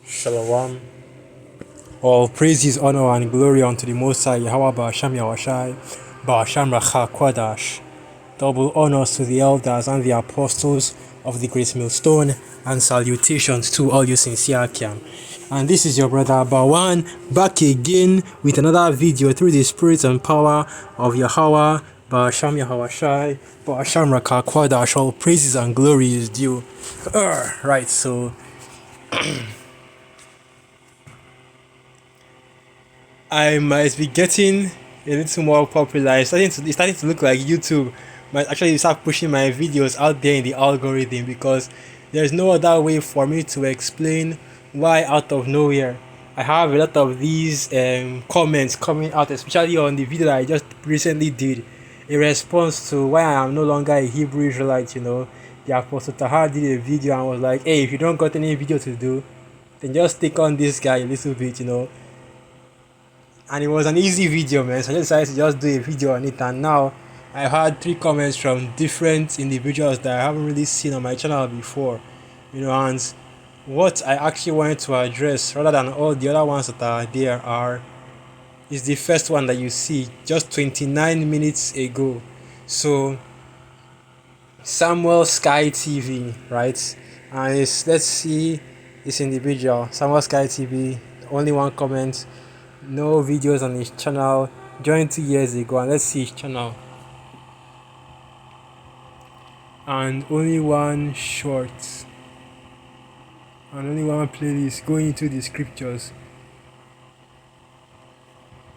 Shalom. All praises, honor, and glory unto the Most High, Yahweh Ba'asham Yahushai, Ba'asham Racha Kwadash. Double honors to the elders and the apostles of the Great Millstone, and salutations to all you sincere Akiam. And this is your brother Bawan, back again with another video through the spirit and power of Yahweh, Ba'asham Yahushai, Ba'asham Racha Kwadash. All praises and glory is due. Right, so I might be getting a little more popular. It's starting to look like YouTube might actually start pushing my videos out there in the algorithm because there's no other way for me to explain why out of nowhere I have a lot of these comments coming out, especially on the video that I just recently did, in response to why I am no longer a Hebrew Israelite. The Apostle Tahar did a video and was like, "Hey, if you don't got any video to do, then just take on this guy a little bit." And it was an easy video, man. So I just decided to just do a video on it, and now I've had three comments from different individuals that I haven't really seen on my channel before. And what I actually wanted to address, rather than all the other ones that are there, is the first one that you see just 29 minutes ago. So Samuel Sky TV, right? And let's see this individual, Samuel Sky TV. Only one comment. No videos on his channel, joined 2 years ago, and let's see his channel, and only one short and only one playlist going into the scriptures.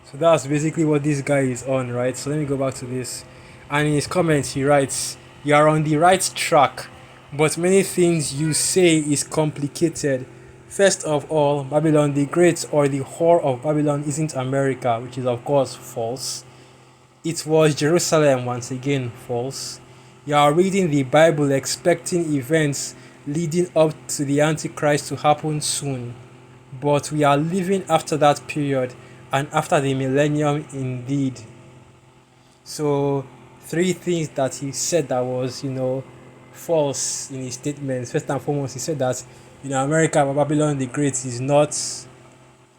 So that's basically what this guy is on, right? So let me go back to this, and in his comments he writes, "You are on the right track, but many things you say is complicated. First of all, Babylon the Great or the whore of Babylon isn't America," which is of course false. "It was Jerusalem," once again false. "You are reading the Bible expecting events leading up to the Antichrist to happen soon. But we are living after that period and after the millennium indeed." So three things that he said that was, false in his statements. First and foremost, he said that America, Babylon the Great is not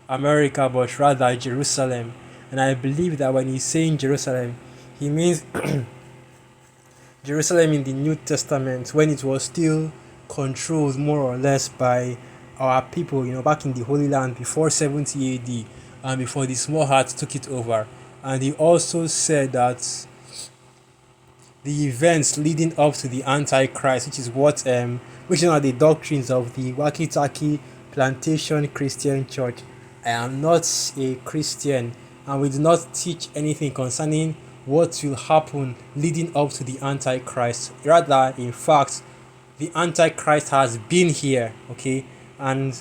America, but rather Jerusalem. And I believe that when he's saying Jerusalem, he means Jerusalem in the New Testament, when it was still controlled more or less by our people, back in the Holy Land before 70 AD and before the small heart took it over. And he also said that the events leading up to the Antichrist, which is which are the doctrines of the Wakitaki Plantation Christian Church. I am not a Christian, and we do not teach anything concerning what will happen leading up to the Antichrist. Rather, in fact, the Antichrist has been here, okay? And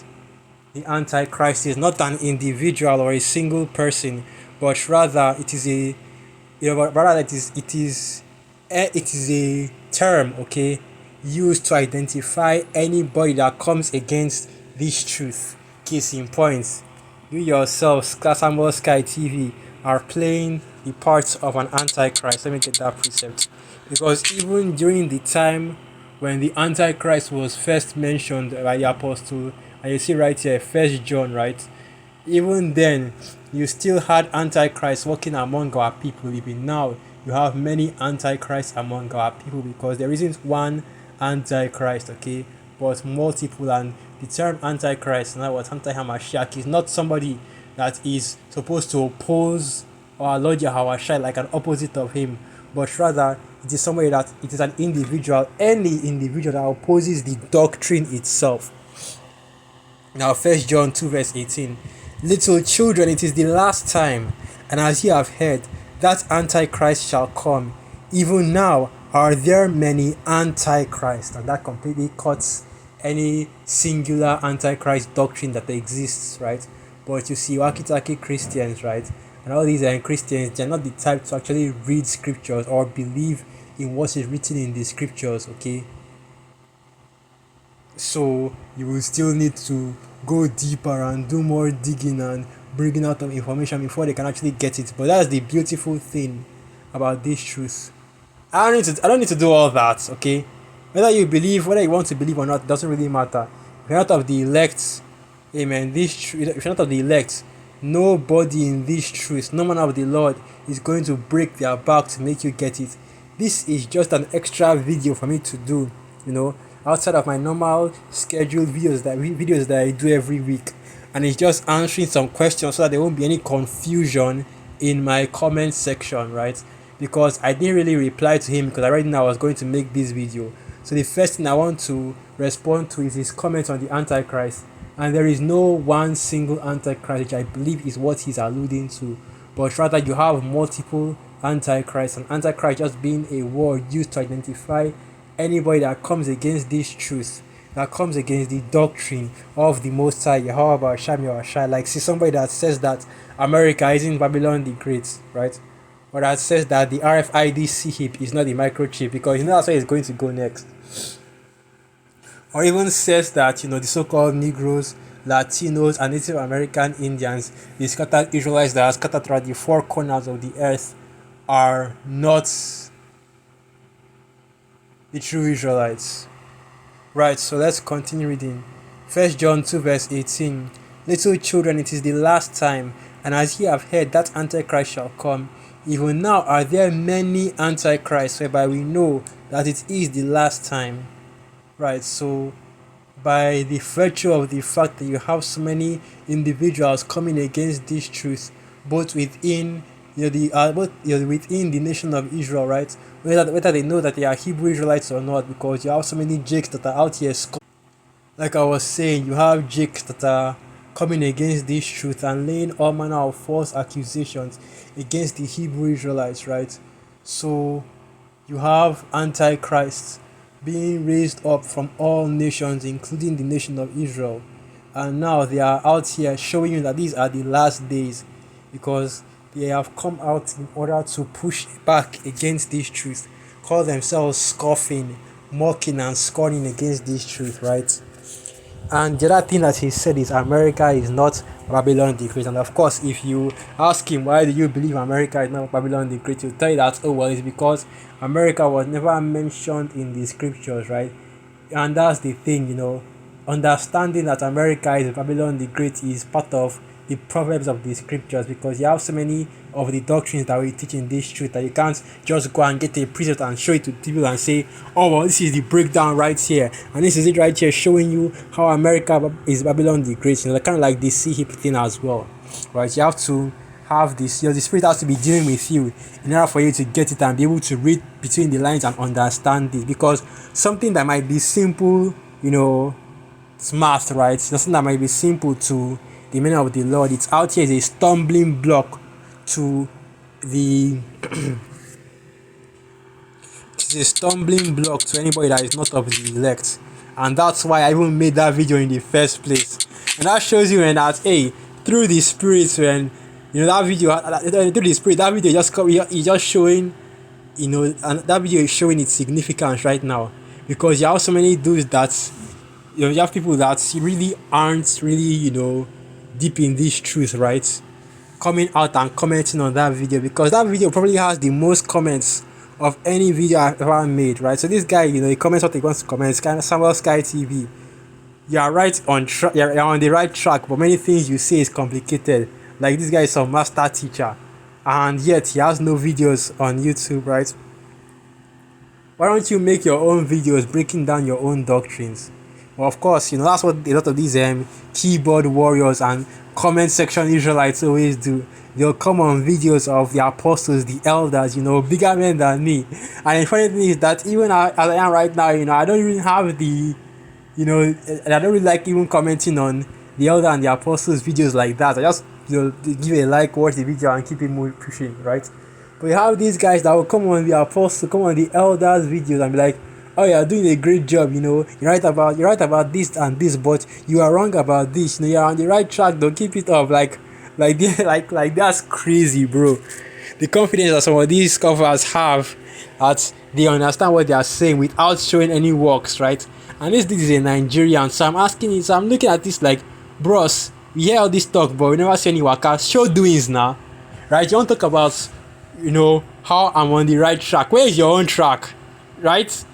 the Antichrist is not an individual or a single person, but rather it is a term, okay, used to identify anybody that comes against this truth. Case in point, you yourselves, Samuel Sky TV, are playing the parts of an Antichrist. Let me get that precept. Because even during the time when the Antichrist was first mentioned by the apostle, and you see right here, First John, right? Even then, you still had Antichrist walking among our people. Even now, you have many Antichrists among our people because there isn't one Antichrist, okay, but multiple. And the term Antichrist, now what Anti-Hamashiach, is not somebody that is supposed to oppose our Lord Yahweh, like an opposite of him, but rather it is somebody that it is an individual, any individual that opposes the doctrine itself. Now, First John 2 verse 18, "Little children, it is the last time, and as ye have heard, that Antichrist shall come. Even now are there many Antichrists," and that completely cuts any singular Antichrist doctrine that exists, right? But you see, Wakitaki Christians, right, and all these Christians, they're not the type to actually read scriptures or believe in what is written in the scriptures, okay? So you will still need to go deeper and do more digging and bringing out of information before they can actually get it. But that's the beautiful thing about this truth. I don't need to do all that, okay? Whether you want to believe or not, doesn't really matter. If you're not of the elect, Amen. This truth, if you're not of the elect, nobody in this truth, no man of the Lord, is going to break their back to make you get it. This is just an extra video for me to do, you know, outside of my normal scheduled videos that I do every week, and it's just answering some questions so that there won't be any confusion in my comment section, right? Because I didn't really reply to him because I already knew I was going to make this video. So the first thing I want to respond to is his comment on the Antichrist. And there is no one single Antichrist, which I believe is what he's alluding to. But rather you have multiple Antichrists, and Antichrist just being a word used to identify anybody that comes against this truth, that comes against the doctrine of the Most High, Yahweh Hashem Yahweh. Like, see somebody that says that America isn't Babylon the Great, right? Or that says that the RFID chip is not the microchip, because you know that's where it's going to go next. Or even says that, you know, the so-called Negroes, Latinos, and Native American Indians, the scattered Israelites that are scattered throughout the four corners of the earth, are not the true Israelites. Right, so let's continue reading. 1 John 2 verse 18. Little children, it is the last time, and as ye have heard that Antichrist shall come, even now are there many Antichrists, whereby we know that it is the last time. Right, so by the virtue of the fact that you have so many individuals coming against this truth, both within within the nation of Israel, right? Whether they know that they are Hebrew Israelites or not, because you have so many jakes that are out here. Like I was saying, you have jakes that are coming against this truth and laying all manner of false accusations against the Hebrew Israelites, right? So you have Antichrists being raised up from all nations, including the nation of Israel. And now they are out here showing you that these are the last days, because they have come out in order to push back against this truth, call themselves scoffing, mocking, and scorning against this truth, right? And the other thing that he said is America is not Babylon the Great. And of course, if you ask him why do you believe America is not Babylon the Great, he'll tell you that, oh well, it's because America was never mentioned in the scriptures, right? And that's the thing, you know, understanding that America is Babylon the Great is part of the proverbs of the scriptures, because you have so many of the doctrines that we teach in this truth that you can't just go and get a precept and show it to people and say, oh well, this is the breakdown right here, and this is it right here showing you how America is Babylon the Great. You know, kind of like the sea hip thing as well, right? You have to have this, you know, the spirit has to be dealing with you in order for you to get it and be able to read between the lines and understand it, because something that might be simple, you know, it's math, right? Something that might be simple to the meaning of the Lord, it's out here is a stumbling block to the it's a stumbling block to anybody that is not of the elect. And that's why I even made that video in the first place. And that shows you and that, hey, through the spirit, when you know that video through the spirit, that video is just showing, you know, and that video is showing its significance right now, because you have so many dudes that, you know, you have people that really aren't really, you know, deep in this truth, right, coming out and commenting on that video, because that video probably has the most comments of any video I've ever made, right? So this guy, you know, he comments what he wants to comment. It's kind of Samuel Sky TV. You are right on track. You're on the right track, but many things you say is complicated. Like, this guy is a master teacher, and yet he has no videos on YouTube, right? Why don't you make your own videos breaking down your own doctrines? Well, of course, you know, that's what a lot of these keyboard warriors and comment section Israelites always do. They'll come on videos of the apostles, the elders, you know, bigger men than me. And the funny thing is that even as I am right now, you know, I don't really have the, you know, I don't really like even commenting on the elder and the apostles videos like that. I just, you know, give a like, watch the video, and keep it moving, pushing, right? But you have these guys that will come on the apostles, come on the elders videos and be like, oh, you're doing a great job, you know, you're right about this and this, but you are wrong about this, you know, you're on the right track, don't keep it up. Like that's crazy, bro. The confidence that some of these scholars have, that they understand what they are saying without showing any works, right? And this is a Nigerian, so I'm looking at this like, bros, we hear all this talk, but we never see any workers. Show doings now, right? You want to talk about, you know, how I'm on the right track. Where is your own track, right?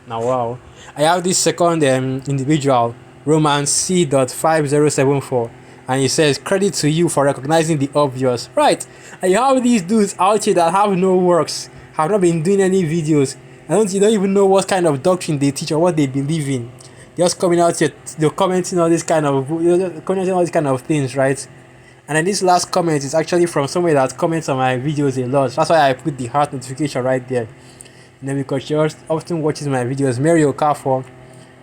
Now, wow. I have this second individual Roman C.5074, and he says, credit to you for recognizing the obvious. Right. And you have these dudes out here that have no works, have not been doing any videos. You don't even know what kind of doctrine they teach or what they believe in. Just coming out here, they're commenting all this kind of commenting all these kind of things, right? And then this last comment is actually from somebody that comments on my videos a lot. That's why I put the heart notification right there. And then because she often watches my videos, Mary Okafor,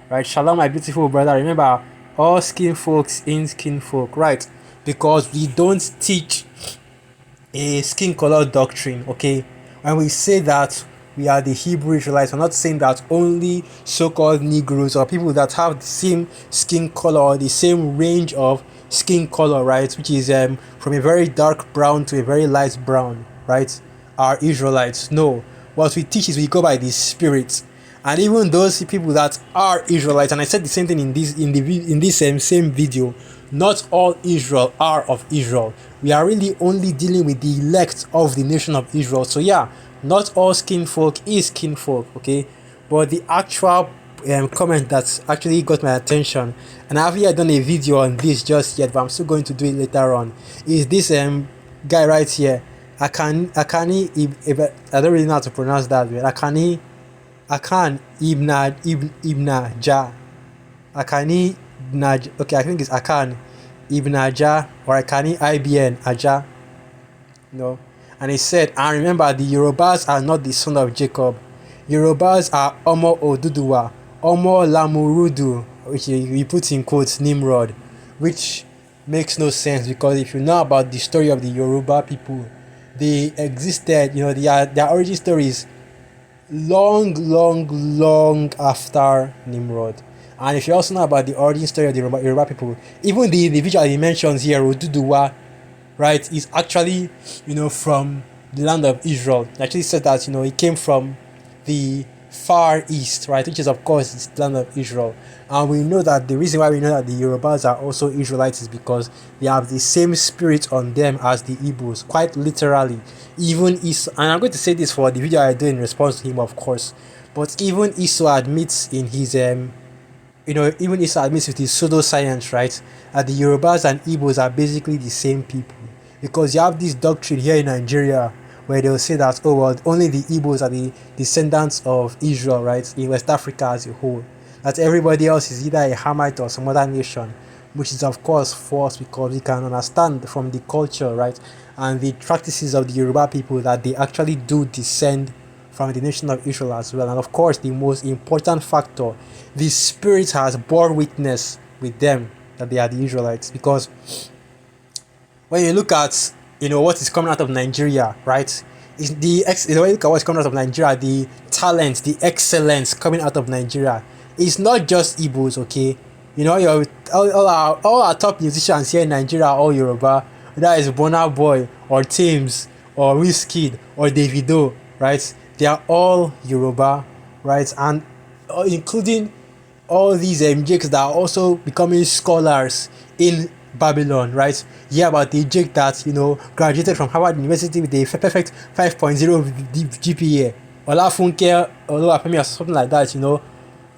right? Shalom, my beautiful brother. Remember, all skin folks in skin folk, right? Because we don't teach a skin color doctrine, okay? When we say that we are the Hebrew Israelites, we're not saying that only so-called Negroes or people that have the same skin color or the same range of skin color, right, which is from a very dark brown to a very light brown, right, are Israelites. No, what we teach is we go by the Spirit. And even those people that are Israelites, and I said the same thing in this same video, not all Israel are of Israel. We are really only dealing with the elect of the nation of Israel. So yeah, not all skin folk is skin folk, okay? But the actual comment that actually got my attention, and I haven't yet done a video on this just yet, but I'm still going to do it later on, is this guy right here, Akani, I don't really know how to pronounce that word, Akan Ibn Ja. Akani Ibn, okay, I think it's Akan Ibn Aja or Akani IBN Aja. No. And he said, and remember, the Yorubas are not the son of Jacob. Yorubas are Omo Oduduwa, Omo Lamurudu, which he puts in quotes Nimrod, which makes no sense because if you know about the story of the Yoruba people, they existed, their origin stories long after Nimrod. And if you also know about the origin story of the Yoruba people, even the individual he mentions here, Oduduwa, right, is actually, from the land of Israel. He actually said that, he came from the Far East, right, which is, of course, the land of Israel. And we know that the reason why we know that the Yorubas are also Israelites is because they have the same spirit on them as the Igbos, quite literally. Even Esau, and I'm going to say this for the video I do in response to him, of course, but even Esau admits in his even Esau admits with his pseudoscience, right, that the Yorubas and Igbos are basically the same people. Because you have this doctrine here in Nigeria where they'll say that, oh, well, only the Igbos are the descendants of Israel, right, in West Africa as a whole. That everybody else is either a Hamite or some other nation, which is, of course, false because we can understand from the culture, right, and the practices of the Yoruba people that they actually do descend from the nation of Israel as well. And of course, the most important factor, the Spirit has borne witness with them that they are the Israelites. Because when you look at what is coming out of Nigeria, right, is when you look at what's coming out of Nigeria, the talent, the excellence coming out of Nigeria, it's not just Igbos, okay? All our top musicians here in Nigeria are all Yoruba. That is Burna Boy or Tems or Wizkid or Davido, right? They are all Yoruba, right? And including all these MJs that are also becoming scholars in Babylon, right? Yeah, about the Jake that graduated from Harvard University with a perfect 5.0 GPA, Olafunke, Olawapemi or something like that,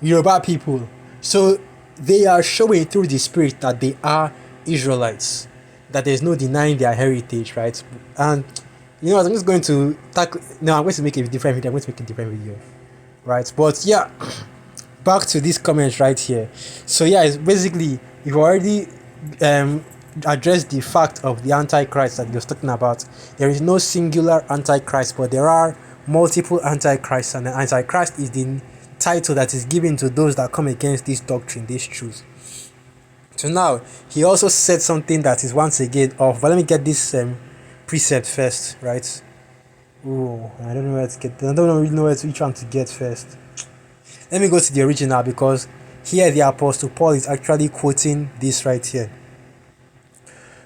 Yoruba people. So they are showing through the Spirit that they are Israelites, that there's no denying their heritage, right? And I'm just going to tackle. No, I'm going to make a different video. I'm going to make a different video, right? But yeah, back to this comment right here. So yeah, it's basically you've already addressed the fact of the Antichrist that you're talking about. There is no singular Antichrist, but there are multiple Antichrists, and the Antichrist is the title that is given to those that come against this doctrine, this truth. So now he also said something that is once again off. But let me get this precept first, right? Oh, I don't know where to get. I don't really know which one to get first. Let me go to the original because here the Apostle Paul is actually quoting this right here.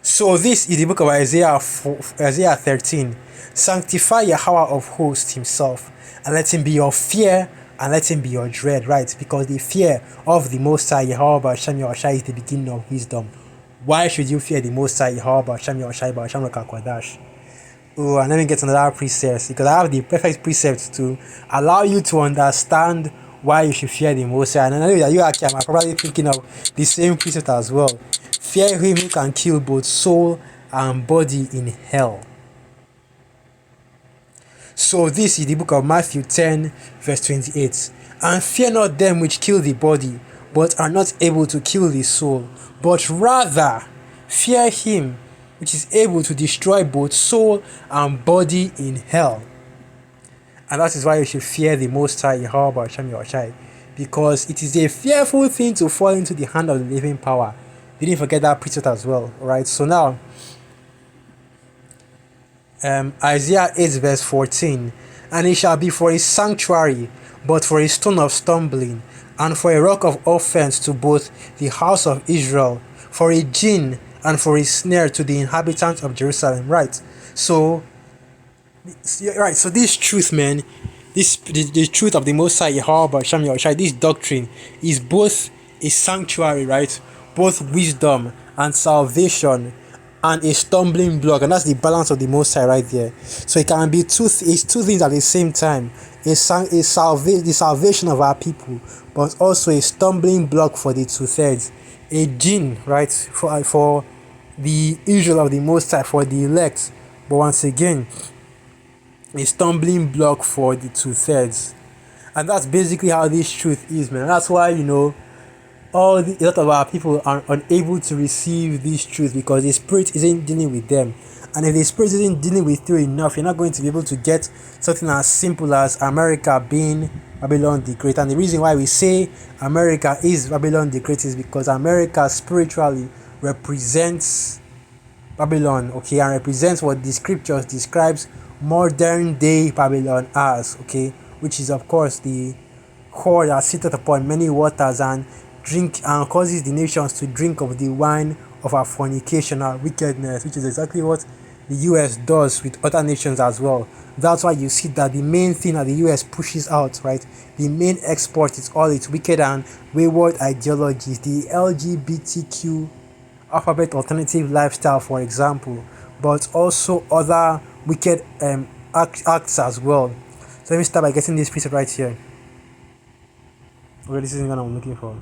So this is the book of Isaiah 13. Sanctify Yahweh of hosts himself, and let him be your fear, and let him be your dread, right? Because the fear of the Most High Yahweh B'Shem Yahushai is the beginning of wisdom. Why should you fear the Most High Yahweh B'Shem Yahushai B'Shem Rakakwadash? Oh, and let me get another precept because I have the perfect precept to allow you to understand why you should fear the Most High. And I know that you actually are probably thinking of the same precept as well. Fear him who can kill both soul and body in hell. So this is the book of Matthew 10 verse 28. And fear not them which kill the body, but are not able to kill the soul, but rather fear him which is able to destroy both soul and body in hell. And that is why you should fear the Most High Yahweh Hashem Yahushai, because it is a fearful thing to fall into the hand of the living power. Didn't forget that precept as well, right? So now, Isaiah 8 verse 14, and it shall be for a sanctuary, but for a stone of stumbling, and for a rock of offense to both the house of Israel, for a gin and for a snare to the inhabitants of Jerusalem. Right? So this truth, man, the truth of the Most High Yahweh Hashem Yahushai, this doctrine is both a sanctuary, right? Both wisdom and salvation, and a stumbling block, and that's the balance of the Most High right there. So it can be two things at the same time: the salvation of our people, but also a stumbling block for the 2/3, a gin, right, for the Israel of the Most High, for the elect, but once again, a stumbling block for the 2/3. And that's basically how this truth is, man. That's why, a lot of our people are unable to receive this truth, because the Spirit isn't dealing with them. And if the Spirit isn't dealing with you enough, you're not going to be able to get something as simple as America being Babylon the Great. And the reason why we say America is Babylon the Great is because America spiritually represents Babylon, okay, and represents what the scriptures describes modern day Babylon as, okay, which is of course the whore that sitteth upon many waters and causes the nations to drink of the wine of our fornication, our wickedness, which is exactly what the US does with other nations as well. That's why you see that the main thing that the US pushes out, right, the main export is all its wicked and wayward ideologies, the LGBTQ alphabet alternative lifestyle, for example, but also other wicked acts as well. So let me start by getting this piece right here. Okay, this isn't what I'm looking for.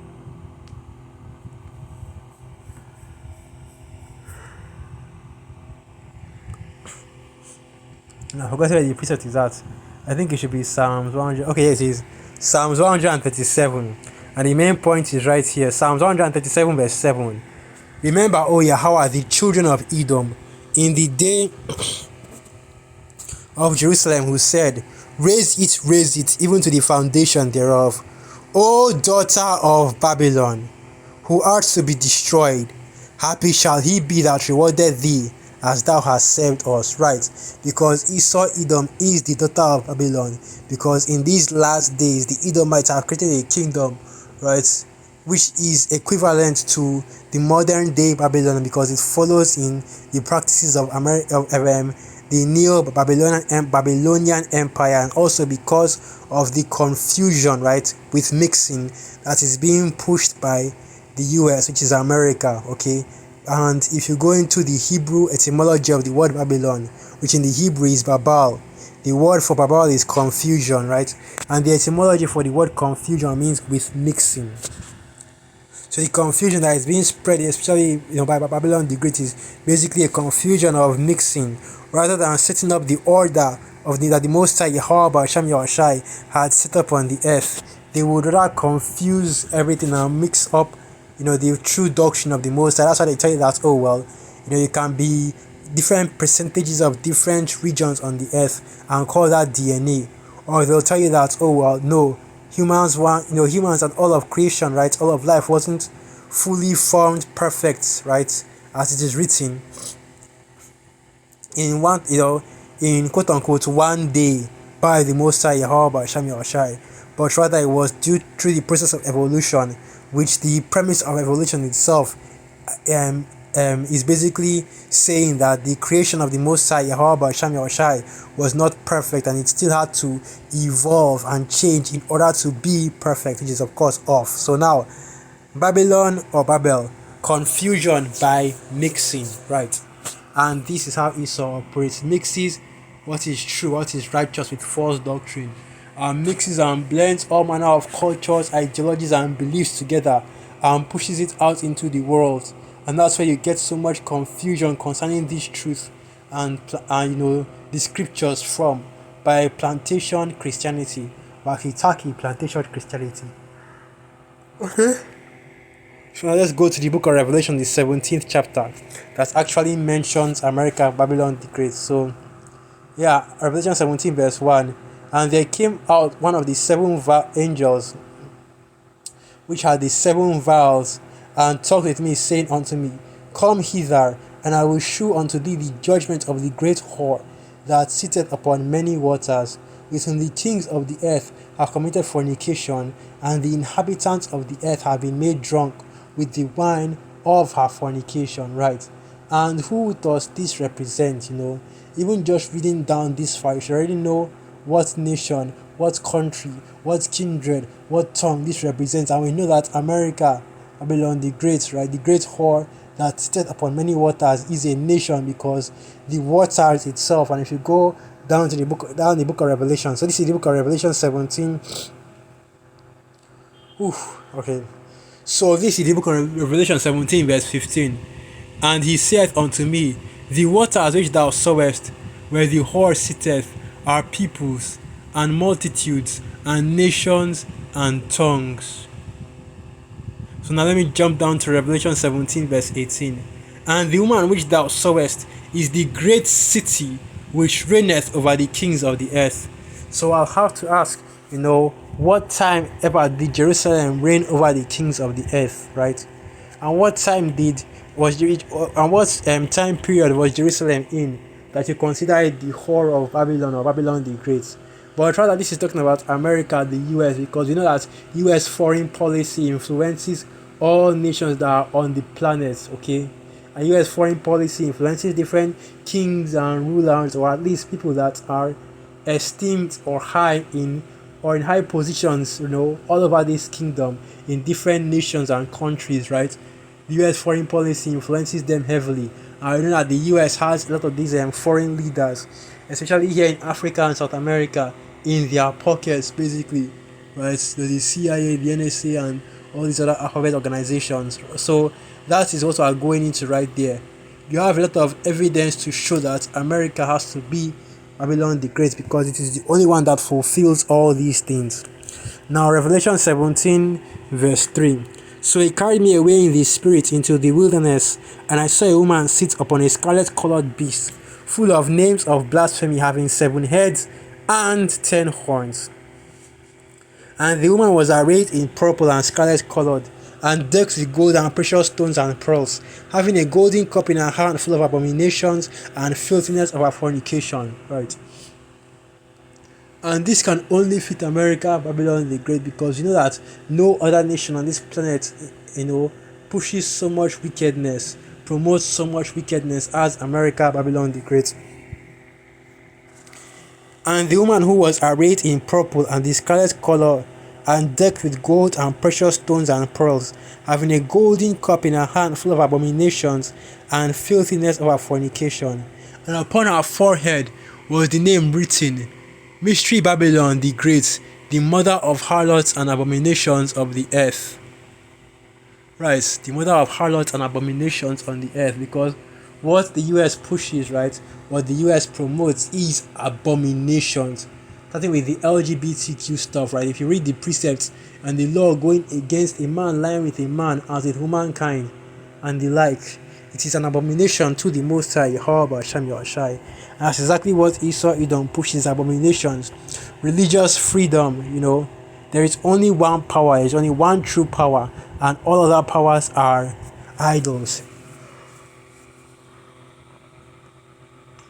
I forgot where the precept is at. I think it should be Psalms 100. Okay, yes, it is Psalms 137. And the main point is right here. Psalms 137 verse 7. Remember, O Yahweh, the children of Edom, in the day of Jerusalem, who said, raise it, even to the foundation thereof. O daughter of Babylon, who art to be destroyed, happy shall he be that rewarded thee, as thou hast served us. Right? Because Esau Edom is the daughter of Babylon. Because in these last days, the Edomites have created a kingdom, right, which is equivalent to the modern day Babylon, because it follows in the practices of the Neo-Babylonian Empire, and also because of the confusion, right, with mixing that is being pushed by the US, which is America, okay. And if you go into the Hebrew etymology of the word Babylon, which in the Hebrew is Babal, the word for Babel is confusion, right? And the etymology for the word confusion means with mixing. So the confusion that is being spread, especially by Babylon the Great, is basically a confusion of mixing, rather than setting up the order of that the Most High Yahweh Hashem Yahushai had set up on the earth. They would rather confuse everything and mix up, the true doctrine of the Most High. That's why they tell you that, you can be different percentages of different regions on the earth and call that DNA. Or they'll tell you that, no, humans and all of creation, right, all of life wasn't fully formed perfect, right, as it is written in in quote unquote one day by the Most High Yahweh Hashem Yahushai, but rather it was due through the process of evolution, which the premise of evolution itself is basically saying that the creation of the Most High Yahweh Hashem Yahushai was not perfect, and it still had to evolve and change in order to be perfect, which is of course off. So now, Babylon or Babel, confusion by mixing, right? And this is how Esau operates: mixes what is true, what is righteous with false doctrine. mixes and blends all manner of cultures, ideologies, and beliefs together and pushes it out into the world. And that's where you get so much confusion concerning this truth and the scriptures from by plantation Christianity, Wakitaki plantation Christianity. So now let's go to the book of Revelation, the 17th chapter, that actually mentions America, Babylon the Great. So yeah, Revelation 17 verse 1. And there came out one of the seven angels, which had the seven vials, and talked with me, saying unto me, Come hither, and I will shew unto thee the judgment of the great whore that sitteth upon many waters, with whom the kings of the earth have committed fornication, and the inhabitants of the earth have been made drunk with the wine of her fornication. Right? And who does this represent? Even just reading down this far, you should already know what nation, what country, what kindred, what tongue this represents. And we know that America, Babylon the Great, right, the great whore that sitteth upon many waters, is a nation because the waters itself. And if you go down to the book of Revelation, so this is the book of Revelation 17. Okay. So this is the book of Revelation 17, verse 15. And he saith unto me, The waters which thou sawest, where the whore sitteth, are peoples, and multitudes, and nations, and tongues. So now let me jump down to Revelation 17, verse 18. And the woman which thou sawest is the great city which reigneth over the kings of the earth. So I'll have to ask, what time ever did Jerusalem reign over the kings of the earth, right? And what time time period was Jerusalem in that you consider it the whore of Babylon or Babylon the Great? But rather, this is talking about America, the US, because you know that US foreign policy influences all nations that are on the planet, okay? And US foreign policy influences different kings and rulers, or at least people that are esteemed or in high positions, all over this kingdom in different nations and countries, right? The US foreign policy influences them heavily. I know that the US has a lot of these foreign leaders, especially here in Africa and South America, in their pockets, basically, right? The CIA, the NSA, and all these other alphabet organizations. So that is what we are going into right there. You have a lot of evidence to show that America has to be Babylon the Great because it is the only one that fulfills all these things. Now, Revelation 17, verse 3. So he carried me away in the spirit into the wilderness, and I saw a woman sit upon a scarlet-colored beast, full of names of blasphemy, having 7 heads and 10 horns. And the woman was arrayed in purple and scarlet-colored, and decked with gold and precious stones and pearls, having a golden cup in her hand full of abominations and filthiness of her fornication. Right. And this can only fit America, Babylon the Great, because you know that no other nation on this planet, pushes so much wickedness, promotes so much wickedness as America, Babylon the Great. And the woman who was arrayed in purple and the scarlet color, and decked with gold and precious stones and pearls, having a golden cup in her hand full of abominations and filthiness of her fornication. And upon her forehead was the name written, Mystery Babylon the Great, the mother of harlots and abominations of the earth. Right, the mother of harlots and abominations on the earth, because what the US pushes, right, what the US promotes is abominations. Starting with the LGBTQ stuff, right? If you read the precepts and the law going against a man lying with a man as with humankind and the like, it is an abomination to the Most High, Yahweh Hashem Yahushai. And that's exactly what Esau Edom pushes, abominations. Religious freedom, there is only one power, there is only one true power, and all other powers are idols.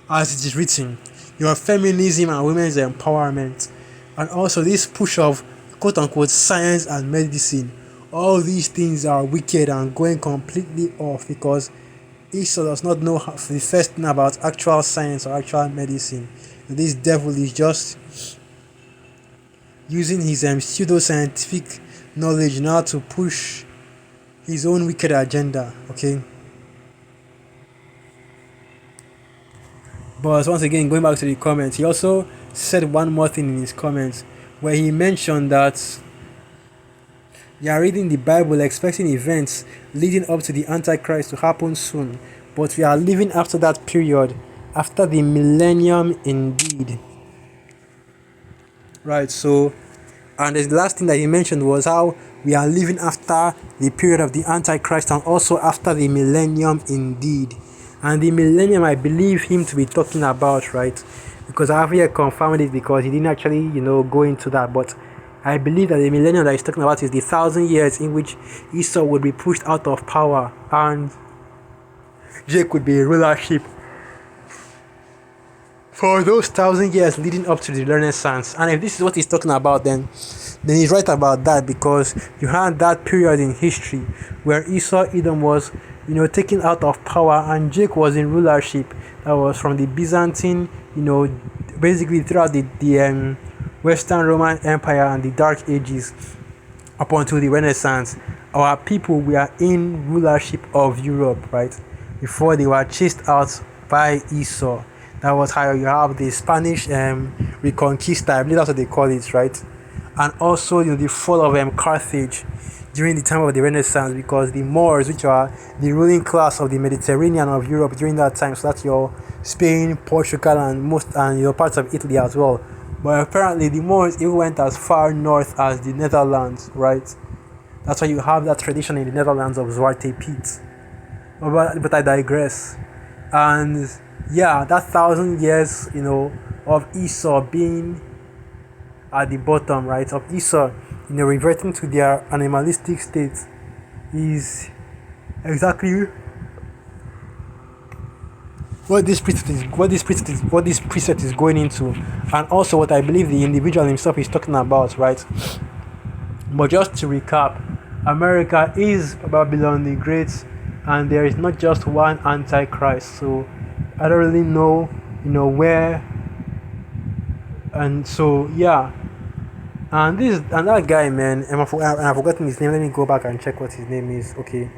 As it is written, your feminism and women's empowerment, and also this push of quote-unquote science and medicine, all these things are wicked and going completely off because Esau does not know the first thing about actual science or actual medicine. This devil is just using his pseudo-scientific knowledge now to push his own wicked agenda, okay? But once again, going back to the comments, he also said one more thing in his comments, where he mentioned that they are reading the Bible expecting events leading up to the Antichrist to happen soon, but we are living after that period, after the millennium indeed. Right, so, and the last thing that he mentioned was how we are living after the period of the Antichrist and also after the millennium indeed. And the millennium, I believe him to be talking about, right? Because I haven't yet confirmed it because he didn't actually, go into that. But I believe that the millennium that he's talking about is the 1,000 years in which Esau would be pushed out of power and Jake would be in rulership for those 1,000 years leading up to the Renaissance. And if this is what he's talking about, then he's right about that, because you had that period in history where Esau Edom was, taken out of power and Jake was in rulership. That was from the Byzantine, basically throughout the Western Roman Empire and the Dark Ages up until the Renaissance. Our people were in rulership of Europe, right? Before they were chased out by Esau. That was how you have the Spanish Reconquista, I believe that's what they call it, right? And also, the fall of Carthage during the time of the Renaissance, because the Moors, which are the ruling class of the Mediterranean of Europe during that time, so that's your Spain, Portugal, and parts of Italy as well. But apparently, the Moors even went as far north as the Netherlands, right? That's why you have that tradition in the Netherlands of Zwarte Piet. But I digress. And yeah, that 1,000 years, of Esau being at the bottom, right, of Esau, reverting to their animalistic state is exactly what this precept is going into, and also what I believe the individual himself is talking about, right? But just to recap, America is Babylon the Great, and there is not just one Antichrist. So I don't really know, where. And so yeah, and that guy, man, and I've forgotten his name. Let me go back and check what his name is. Okay,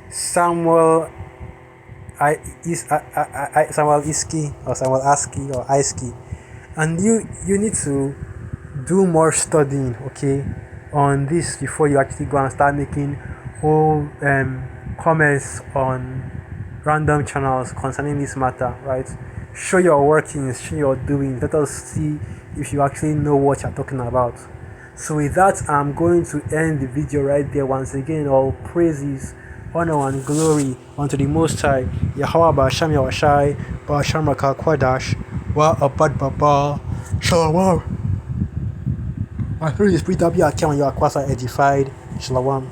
Samuel Samuel Iski or Samuel Aski or Iski, and you need to do more studying, okay, on this before you actually go and start making whole comments on random channels concerning this matter, right? Show your workings, show your doing. Let us see if you actually know what you're talking about. So with that, I'm going to end the video right there. Once again, all praises, honor and glory unto the Most High, Yahweh Ba'asham Yawashai, Ba'asham Rakal Kwadash, Wa Abad Baba, Shalom. I pray the Spirit of you are edified. Shalom.